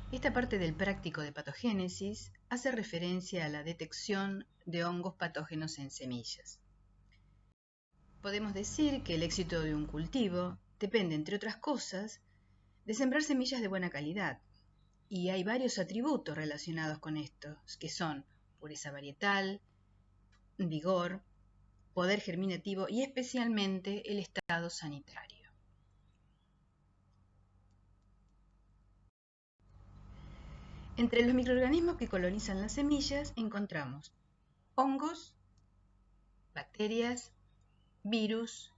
Esta parte del práctico de patogénesis hace referencia a la detección de hongos patógenos en semillas. Podemos decir que el éxito de un cultivo depende, entre otras cosas, de sembrar semillas de buena calidad, y hay varios atributos relacionados con estos, que son pureza varietal, vigor, poder germinativo y especialmente el estado sanitario. Entre los microorganismos que colonizan las semillas encontramos hongos, bacterias, virus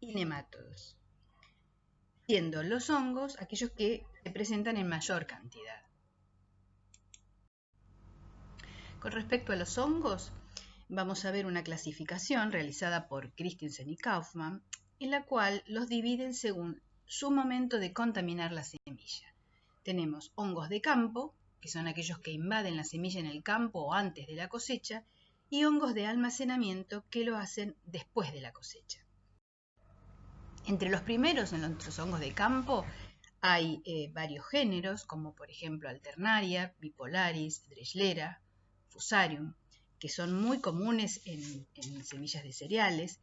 y nemátodos, siendo los hongos aquellos que se presentan en mayor cantidad. Con respecto a los hongos, vamos a ver una clasificación realizada por Christensen y Kaufman, en la cual los dividen según su momento de contaminar la semilla. Tenemos hongos de campo, que son aquellos que invaden la semilla en el campo o antes de la cosecha, y hongos de almacenamiento que lo hacen después de la cosecha. Entre los primeros, en los hongos de campo, hay varios géneros, como por ejemplo Alternaria, Bipolaris, Dreschlera, Fusarium, que son muy comunes en semillas de cereales.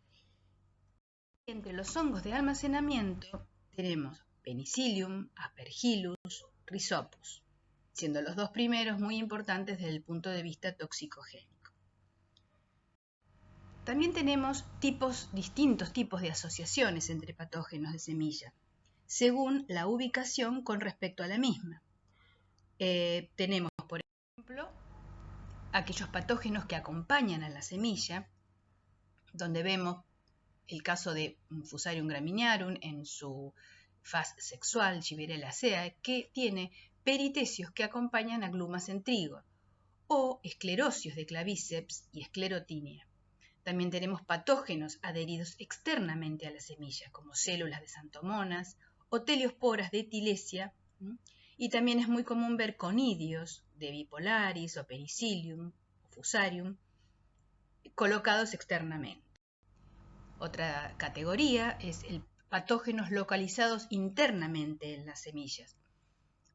Entre los hongos de almacenamiento tenemos Penicillium, Aspergillus, Rhizopus, siendo los dos primeros muy importantes desde el punto de vista toxicogénico. También tenemos distintos tipos de asociaciones entre patógenos de semilla, según la ubicación con respecto a la misma. Tenemos, por ejemplo, aquellos patógenos que acompañan a la semilla, donde vemos el caso de Fusarium graminearum en su faz sexual, Gibberella acea, que tiene peritecios que acompañan a glumas en trigo, o esclerosios de clavíceps y esclerotinia. También tenemos patógenos adheridos externamente a la semilla, como células de xanthomonas o teliosporas de Tilesia, y también es muy común ver conidios de Bipolaris o Penicillium o Fusarium colocados externamente. Otra categoría es el patógenos localizados internamente en las semillas,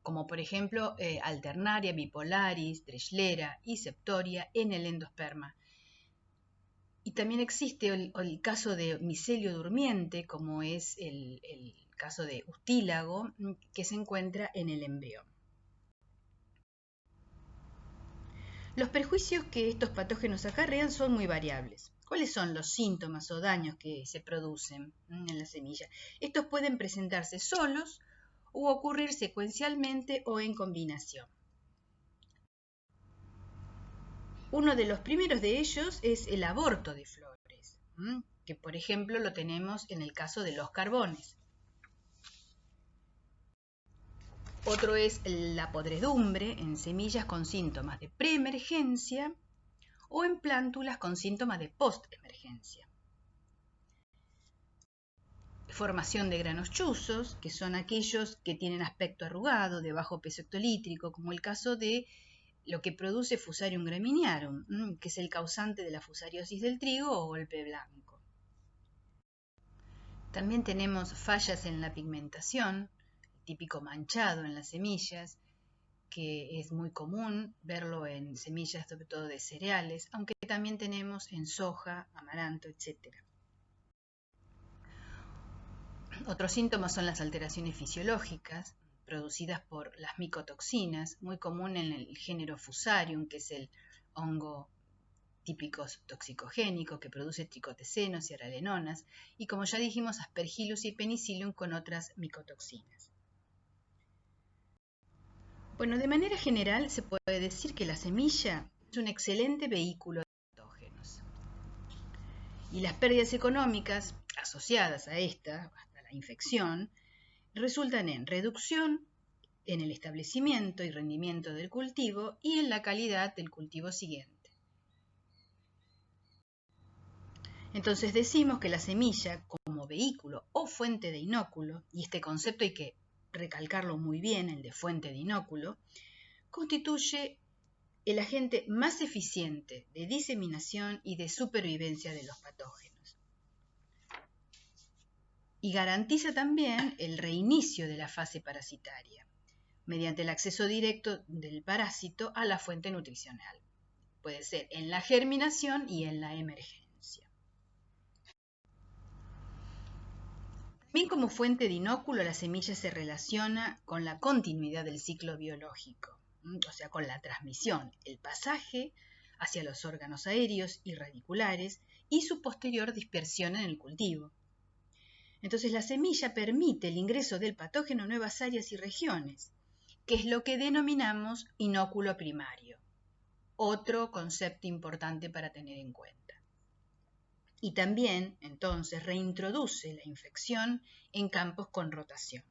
como por ejemplo Alternaria, Bipolaris, Dreschlera y Septoria en el endosperma. Y también existe el caso de micelio durmiente, como es el caso de ustílago, que se encuentra en el embrión. Los perjuicios que estos patógenos acarrean son muy variables. ¿Cuáles son los síntomas o daños que se producen en la semilla? Estos pueden presentarse solos o ocurrir secuencialmente o en combinación. Uno de los primeros de ellos es el aborto de flores, que por ejemplo lo tenemos en el caso de los carbones. Otro es la podredumbre en semillas con síntomas de preemergencia o en plántulas con síntomas de postemergencia. Formación de granos chuzos, que son aquellos que tienen aspecto arrugado, de bajo peso hectolítrico, como el caso de lo que produce Fusarium graminearum, que es el causante de la fusariosis del trigo o golpe blanco. También tenemos fallas en la pigmentación, el típico manchado en las semillas, que es muy común verlo en semillas sobre todo de cereales, aunque también tenemos en soja, amaranto, etc. Otros síntomas son las alteraciones fisiológicas producidas por las micotoxinas, muy común en el género Fusarium, que es el hongo típico toxicogénico que produce tricotesenos y aralenonas, y como ya dijimos, Aspergillus y Penicillium con otras micotoxinas. Bueno, de manera general se puede decir que la semilla es un excelente vehículo de patógenos. Y las pérdidas económicas asociadas a esta, hasta la infección, resultan en reducción en el establecimiento y rendimiento del cultivo y en la calidad del cultivo siguiente. Entonces decimos que la semilla como vehículo o fuente de inóculo, y este concepto hay que recalcarlo muy bien, el de fuente de inóculo, constituye el agente más eficiente de diseminación y de supervivencia de los patógenos. Y garantiza también el reinicio de la fase parasitaria, mediante el acceso directo del parásito a la fuente nutricional. Puede ser en la germinación y en la emergencia. También como fuente de inóculo, la semilla se relaciona con la continuidad del ciclo biológico, o sea, con la transmisión, el pasaje hacia los órganos aéreos y radiculares y su posterior dispersión en el cultivo. Entonces, la semilla permite el ingreso del patógeno a nuevas áreas y regiones, que es lo que denominamos inóculo primario. Otro concepto importante para tener en cuenta. Y también, entonces, reintroduce la infección en campos con rotación.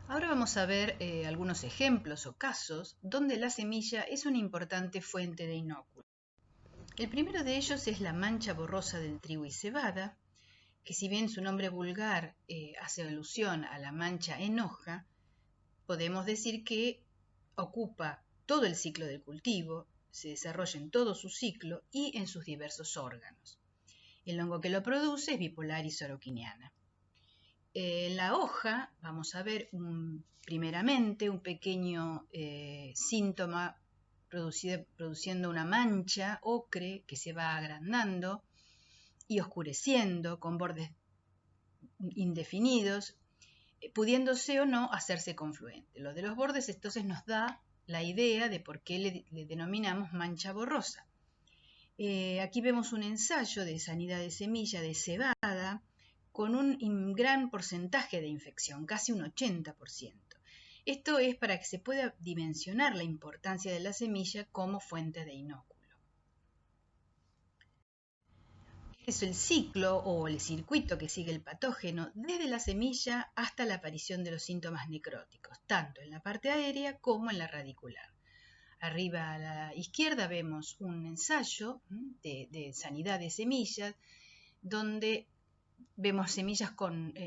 Ahora vamos a ver algunos ejemplos o casos donde la semilla es una importante fuente de inóculo. El primero de ellos es la mancha borrosa del trigo y cebada, que si bien su nombre vulgar hace alusión a la mancha en hoja, podemos decir que ocupa todo el ciclo del cultivo, se desarrolla en todo su ciclo y en sus diversos órganos. El hongo que lo produce es Bipolaris oroquiniana. En la hoja vamos a ver primeramente un pequeño síntoma produciendo una mancha ocre que se va agrandando y oscureciendo con bordes indefinidos, pudiéndose o no hacerse confluente. Lo de los bordes entonces nos da la idea de por qué le denominamos mancha borrosa. Aquí vemos un ensayo de sanidad de semilla de cebada con un gran porcentaje de infección, casi un 80%. Esto es para que se pueda dimensionar la importancia de la semilla como fuente de inóculo. Es el ciclo o el circuito que sigue el patógeno desde la semilla hasta la aparición de los síntomas necróticos, tanto en la parte aérea como en la radicular. Arriba a la izquierda vemos un ensayo de sanidad de semillas, donde vemos semillas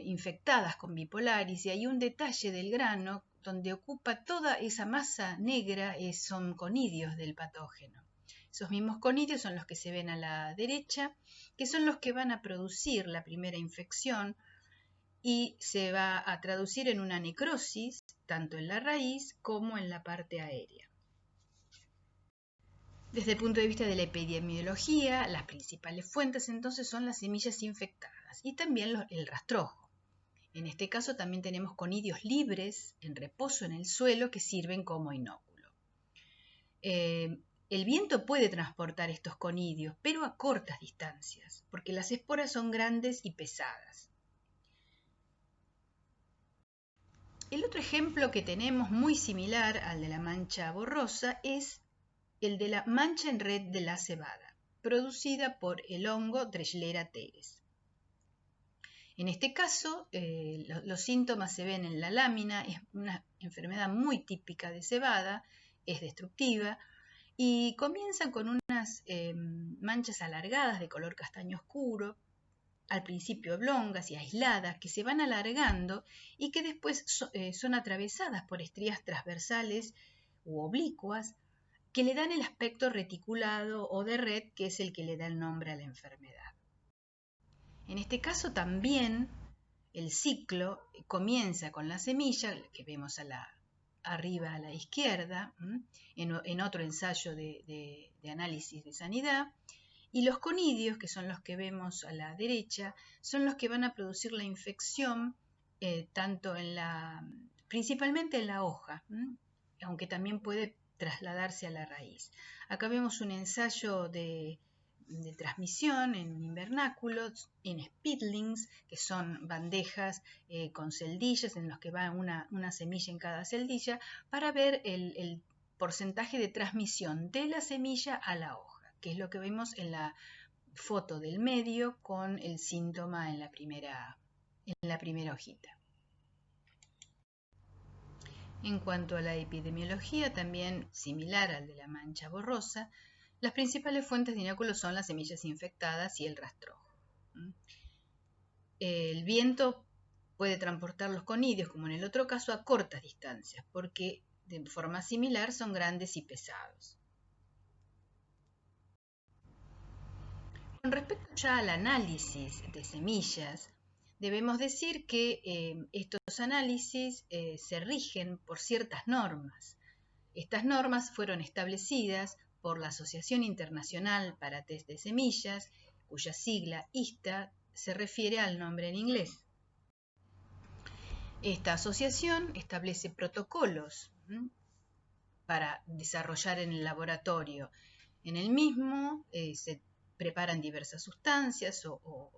infectadas con bipolaris y hay un detalle del grano donde ocupa toda esa masa negra, son conidios del patógeno. Esos mismos conidios son los que se ven a la derecha, que son los que van a producir la primera infección y se va a traducir en una necrosis, tanto en la raíz como en la parte aérea. Desde el punto de vista de la epidemiología, las principales fuentes entonces son las semillas infectadas y también el rastrojo. En este caso también tenemos conidios libres en reposo en el suelo que sirven como inóculo. El viento puede transportar estos conidios, pero a cortas distancias, porque las esporas son grandes y pesadas. El otro ejemplo que tenemos muy similar al de la mancha borrosa es el de la mancha en red de la cebada, producida por el hongo Dreschlera teres. En este caso, los síntomas se ven en la lámina, es una enfermedad muy típica de cebada, es destructiva, y comienzan con unas manchas alargadas de color castaño oscuro, al principio oblongas y aisladas, que se van alargando y que después son atravesadas por estrías transversales u oblicuas que le dan el aspecto reticulado o de red, que es el que le da el nombre a la enfermedad. En este caso también el ciclo comienza con la semilla, que vemos arriba a la izquierda, en otro ensayo de análisis de sanidad, y los conidios, que son los que vemos a la derecha, son los que van a producir la infección, principalmente en la hoja, aunque también puede trasladarse a la raíz. Acá vemos un ensayo de transmisión en invernáculos, en spitlings, que son bandejas con celdillas en los que va una semilla en cada celdilla, para ver el porcentaje de transmisión de la semilla a la hoja, que es lo que vemos en la foto del medio con el síntoma en la primera hojita. En cuanto a la epidemiología, también similar al de la mancha borrosa, las principales fuentes de inóculos son las semillas infectadas y el rastrojo. El viento puede transportar los conidios, como en el otro caso, a cortas distancias, porque de forma similar son grandes y pesados. Con respecto ya al análisis de semillas, debemos decir que estos análisis se rigen por ciertas normas. Estas normas fueron establecidas por la Asociación Internacional para Test de Semillas, cuya sigla ISTA se refiere al nombre en inglés. Esta asociación establece protocolos para desarrollar en el laboratorio. En el mismo se preparan diversas sustancias o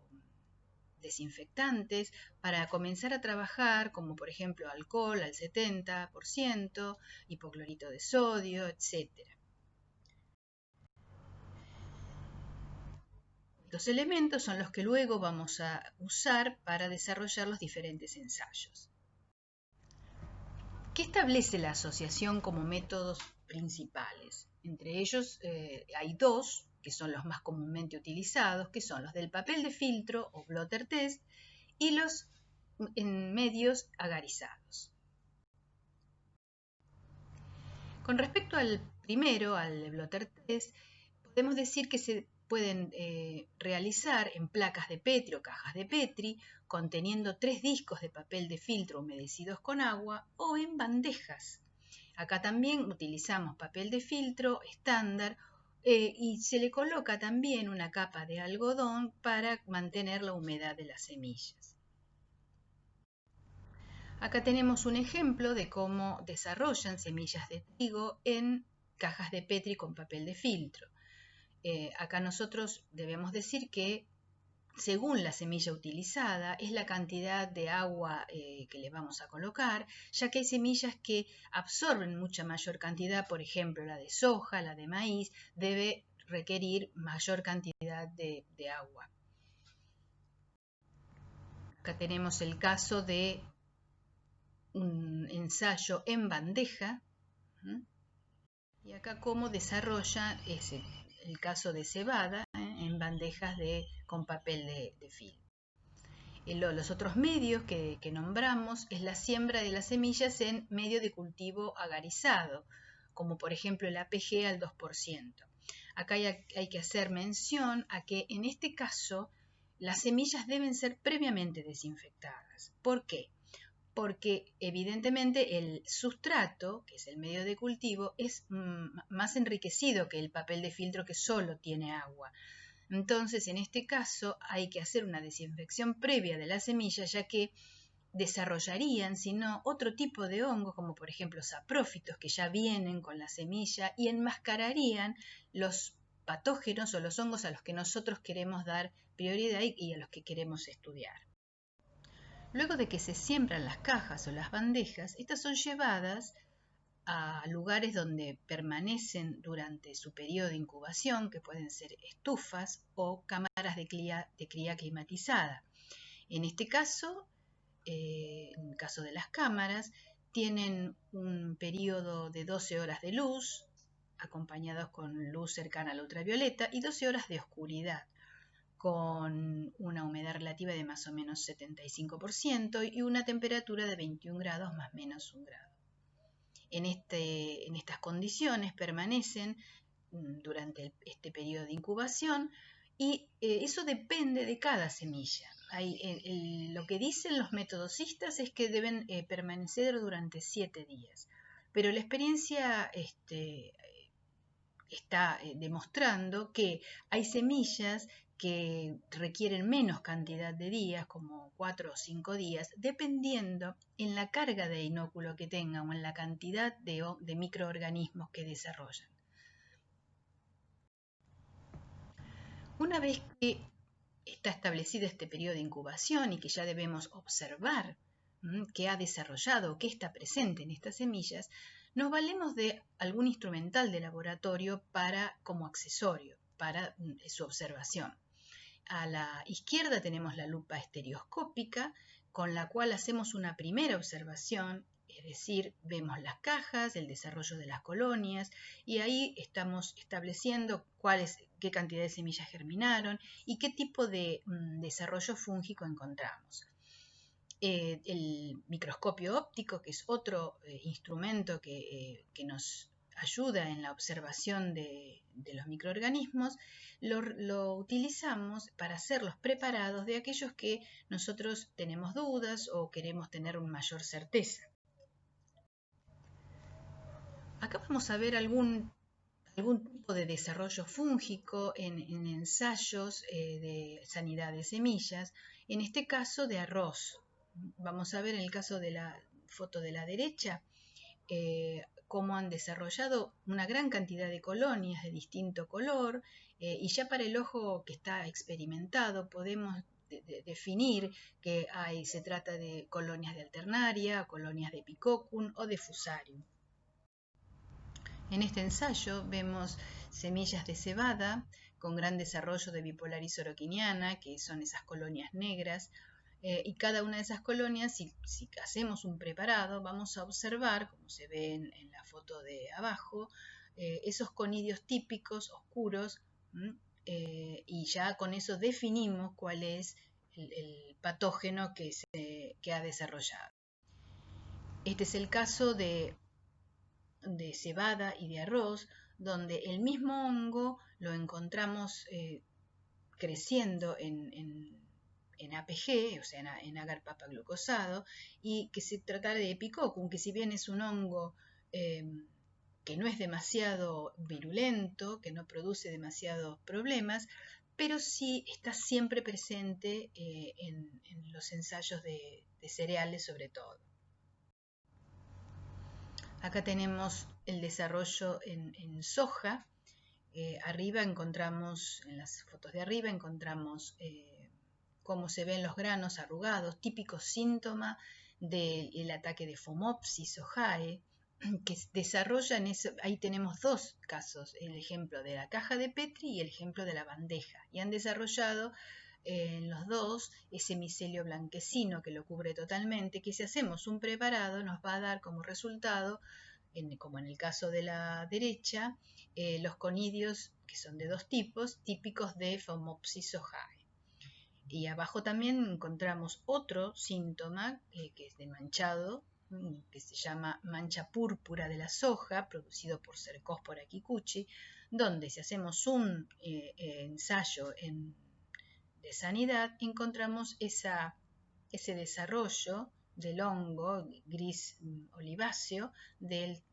desinfectantes para comenzar a trabajar, como por ejemplo alcohol al 70%, hipoclorito de sodio, etc. Estos elementos son los que luego vamos a usar para desarrollar los diferentes ensayos. ¿Qué establece la asociación como métodos principales? Entre ellos hay dos, que son los más comúnmente utilizados, que son los del papel de filtro o blotter test y los en medios agarizados. Con respecto al primero, al blotter test, podemos decir que se pueden realizar en placas de Petri o cajas de Petri conteniendo 3 discos de papel de filtro humedecidos con agua o en bandejas. Acá también utilizamos papel de filtro estándar y se le coloca también una capa de algodón para mantener la humedad de las semillas. Acá tenemos un ejemplo de cómo desarrollan semillas de trigo en cajas de Petri con papel de filtro. Acá nosotros debemos decir que según la semilla utilizada es la cantidad de agua que le vamos a colocar, ya que hay semillas que absorben mucha mayor cantidad, por ejemplo la de soja, la de maíz, debe requerir mayor cantidad de agua. Acá tenemos el caso de un ensayo en bandeja, y acá cómo desarrolla el caso de cebada en bandejas con papel de filtro. Los otros medios que nombramos es la siembra de las semillas en medio de cultivo agarizado, como por ejemplo el APG al 2%. Acá hay que hacer mención a que en este caso las semillas deben ser previamente desinfectadas. ¿Por qué? Porque evidentemente el sustrato, que es el medio de cultivo, es más enriquecido que el papel de filtro que solo tiene agua. Entonces, en este caso, hay que hacer una desinfección previa de la semilla, ya que desarrollarían, si no, otro tipo de hongos, como por ejemplo saprófitos, que ya vienen con la semilla y enmascararían los patógenos o los hongos a los que nosotros queremos dar prioridad y a los que queremos estudiar. Luego de que se siembran las cajas o las bandejas, estas son llevadas a lugares donde permanecen durante su periodo de incubación, que pueden ser estufas o cámaras de cría climatizada. En este caso, en el caso de las cámaras, tienen un periodo de 12 horas de luz, acompañados con luz cercana al ultravioleta, y 12 horas de oscuridad, con una humedad relativa de más o menos 75% y una temperatura de 21 grados más o menos 1 grado. En estas condiciones permanecen durante este periodo de incubación y eso depende de cada semilla. Lo que dicen los métodos ISTA es que deben permanecer durante 7 días, pero la experiencia está demostrando que hay semillas que requieren menos cantidad de días, como 4 o 5 días, dependiendo en la carga de inóculo que tengan o en la cantidad de microorganismos que desarrollan. Una vez que está establecido este periodo de incubación y que ya debemos observar qué ha desarrollado o qué está presente en estas semillas, nos valemos de algún instrumental de laboratorio como accesorio para su observación. A la izquierda tenemos la lupa estereoscópica, con la cual hacemos una primera observación, es decir, vemos las cajas, el desarrollo de las colonias, y ahí estamos estableciendo qué cantidad de semillas germinaron y qué tipo de desarrollo fúngico encontramos. El microscopio óptico, que es otro instrumento que nos ayuda en la observación de los microorganismos, lo utilizamos para hacer los preparados de aquellos que nosotros tenemos dudas o queremos tener una mayor certeza. Acá vamos a ver algún tipo de desarrollo fúngico en ensayos de sanidad de semillas, en este caso de arroz. Vamos a ver en el caso de la foto de la derecha, cómo han desarrollado una gran cantidad de colonias de distinto color, y ya para el ojo que está experimentado podemos definir que se trata de colonias de alternaria, colonias de Epicocum o de Fusarium. En este ensayo vemos semillas de cebada con gran desarrollo de Bipolaris oroquiniana, que son esas colonias negras, y cada una de esas colonias, si hacemos un preparado, vamos a observar, como se ve en la foto de abajo, esos conidios típicos oscuros, y ya con eso definimos cuál es el patógeno que ha desarrollado. Este es el caso de cebada y de arroz, donde el mismo hongo lo encontramos creciendo en APG, o sea, en agar papaglucosado, y que se trata de Epicocum, que si bien es un hongo que no es demasiado virulento, que no produce demasiados problemas, pero sí está siempre presente en los ensayos de cereales sobre todo. Acá tenemos el desarrollo en soja. Arriba encontramos, en las fotos de arriba, encontramos cómo se ven los granos arrugados, típico síntoma del ataque de Phomopsis sojae, que desarrolla ahí tenemos dos casos, el ejemplo de la caja de Petri y el ejemplo de la bandeja, y han desarrollado en los dos ese micelio blanquecino que lo cubre totalmente, que si hacemos un preparado nos va a dar como resultado, como en el caso de la derecha, los conidios, que son de dos tipos, típicos de Phomopsis sojae. Y abajo también encontramos otro síntoma que es de manchado, que se llama mancha púrpura de la soja, producido por Cercospora kikuchi, donde si hacemos un ensayo de sanidad, encontramos ese desarrollo del hongo gris oliváceo del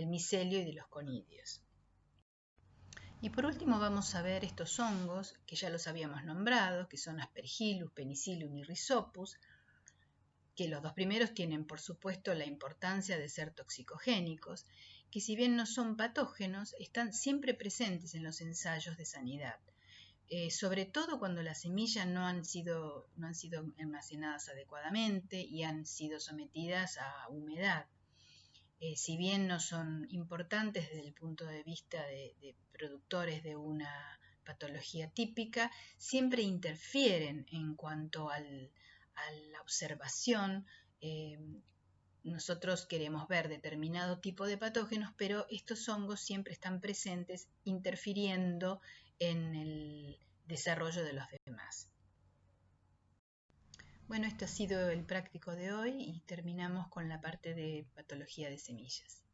micelio y de los conidios. Y por último vamos a ver estos hongos que ya los habíamos nombrado, que son Aspergillus, Penicillium y Rhizopus, que los dos primeros tienen por supuesto la importancia de ser toxicogénicos, que si bien no son patógenos, están siempre presentes en los ensayos de sanidad. Sobre todo cuando las semillas no han sido almacenadas adecuadamente y han sido sometidas a humedad. Si bien no son importantes desde el punto de vista de productores de una patología típica, siempre interfieren en cuanto a la observación. Nosotros queremos ver determinado tipo de patógenos, pero estos hongos siempre están presentes interfiriendo en el desarrollo de los demás. Bueno, esto ha sido el práctico de hoy y terminamos con la parte de patología de semillas.